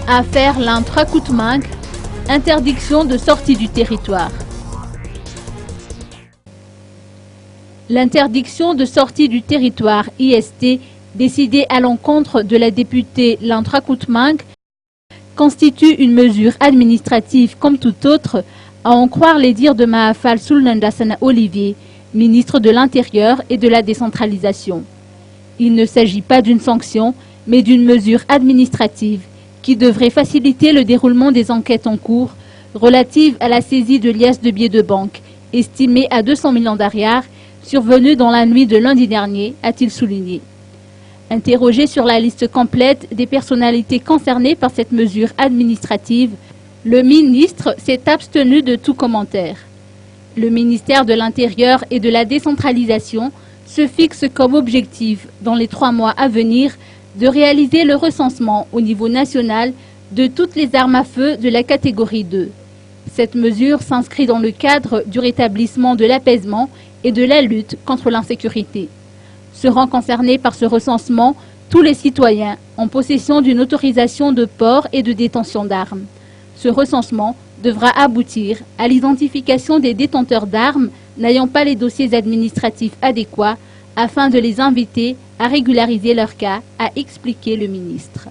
Affaire Lantra-Coutmingue, interdiction de sortie du territoire. L'interdiction de sortie du territoire IST décidée à l'encontre de la députée Lantra-Coutmingue constitue une mesure administrative comme toute autre, à en croire les dires de Mahafal Sulnandassana Olivier, ministre de l'Intérieur et de la décentralisation. Il ne s'agit pas d'une sanction, mais d'une mesure administrative qui devrait faciliter le déroulement des enquêtes en cours relatives à la saisie de liasses de billets de banque, estimées à 200 millions d'ariars, survenue dans la nuit de lundi dernier, a-t-il souligné. Interrogé sur la liste complète des personnalités concernées par cette mesure administrative, le ministre s'est abstenu de tout commentaire. Le ministère de l'Intérieur et de la décentralisation se fixe comme objectif, dans les 3 mois à venir, de réaliser le recensement au niveau national de toutes les armes à feu de la catégorie 2. Cette mesure s'inscrit dans le cadre du rétablissement de l'apaisement et de la lutte contre l'insécurité. Seront concernés par ce recensement tous les citoyens en possession d'une autorisation de port et de détention d'armes. Ce recensement devra aboutir à l'identification des détenteurs d'armes n'ayant pas les dossiers administratifs adéquats afin de les inviter à régulariser leur cas, a expliqué le ministre.